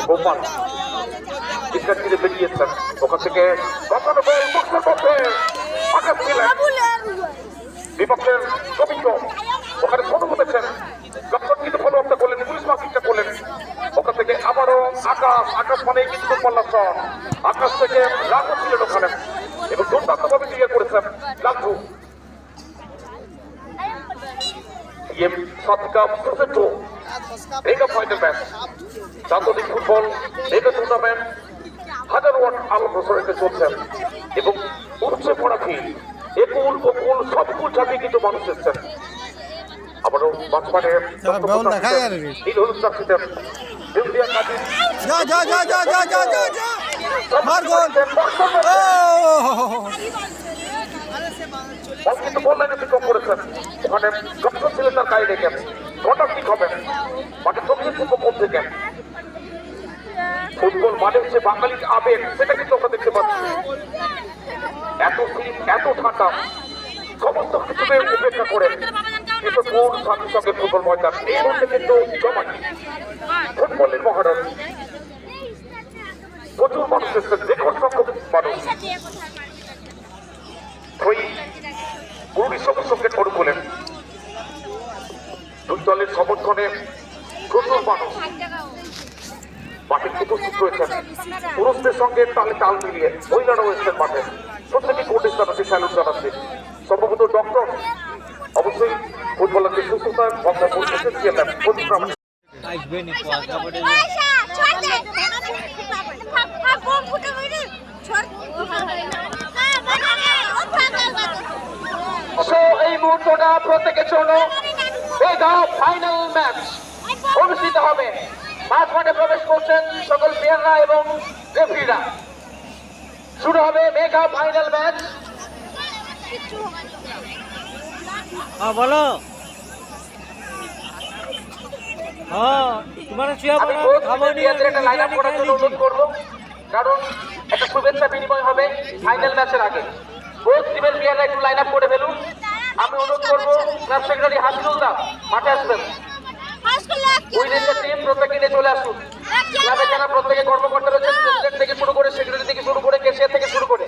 গোপাল চিৎকার ছিঁড়ে বেরিয়েছেন ওখান থেকে বিপক্ষের গোবিন্দ ওখানে ফটো তুলেছেন যখন কিন্তু ফলো আপটা করলেন পুলিশ মার্কিংটা করলেন ওখান থেকে আবারও আকাশ মানে কিন্তু পল্লাসন আকাশ থেকে লাঠু ছিলেন ওখানে এবং দুর্দান্তভাবে ক্লিয়ার করেছেন লাঠু ফাইনাল ম্যাচ আন্তর্জাতিক ফুটবল মেগা টুর্নামেন্ট 1000 ওয়াট আলো প্রসারিত চলছেন এবং উঠছে পড়া ভিড় একুল বকুল সব কুল ছাপিয়ে কিন্তু মানুষ এসছেন আবারও মাঝখানে নীল হলুদ চাষিদের কিন্তু বল লাইনে অতিক্রম করেছেন ওখানে ডক্টর ছিলেন তার গাড়ি রেখেন হঠাৎ ঠিক হবেন মাঠে দক্ষিণ পূর্ব কোণ থেকে ফুটবল মানে হচ্ছে বাঙালির আবেগ সেটা কিন্তু আমরা দেখতে পাচ্ছি এত শীত এত ঠান্ডা সমস্ত কিছুকে উপেক্ষা করে কিন্তু কোন সাথে সঙ্গে ফুটবল ময়দান এই মুহূর্তে কিন্তু জমাই ফুটবলের মহারণ প্রচুর মানুষ এসেছেন রেকর্ড সংখ্যক মানুষ সঙ্গে ঠোঁট খোলেন দুই দলের সমর্থনে প্রচুর মানুষ মাঠে উপস্থিত রয়েছেন পুরুষদের সঙ্গে তালে তাল মিলিয়ে মহিলারাও এসেছেন মাঠে প্রত্যেকে কোর্টে জানাচ্ছে স্যালুট জানাচ্ছে সম্ভবত ডক্টর অবশ্যই ফুটবলারদের সুস্থতার কথা বলতেছেন এই মুহূর্তটা প্রত্যেকের জন্য ফাইনাল ম্যাচ অনুষ্ঠিত হবে মাঝ মাঠে প্রবেশ করছেন সকল প্লেয়াররা এবং রেফারিরা শুরু হবে মেগা ফাইনাল ম্যাচ বলো অনুরোধ করবো কারণ একটা শুভেচ্ছা বিনিময় হবে ফাইনাল ম্যাচের আগে বোথ টিমের প্লেয়াররা একটু লাইন আপ করে ফেলুন আমি অনুরোধ করবো ক্লাব সেক্রেটারি হাসিনুল্লাহ মাঠে আসবেন টিম প্রত্যেকে নিয়ে চলে আসুন ক্লাবের যারা প্রত্যেকে কর্মকর্তা রয়েছেন প্রেসিডেন্ট থেকে শুরু করে সেক্রেটারি থেকে শুরু করে ক্যাশিয়ার থেকে শুরু করে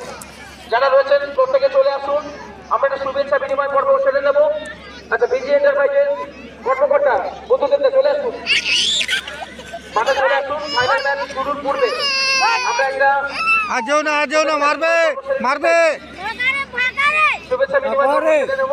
যারা রয়েছেন প্রত্যেকে চলে আসুন আমরা একটা শুভেচ্ছা বিনিময় পর্ব সেরে নেব আচ্ছা বিজি এন্টারপ্রাইজের কর্মকর্তা বন্ধুদের চলে আসুন মাঠে চলে আসুন ফাইনাল ম্যাচ শুরুর পূর্বে আমরা একটা আজও না মারবে শুভেচ্ছা বিনিময় সেরে নেব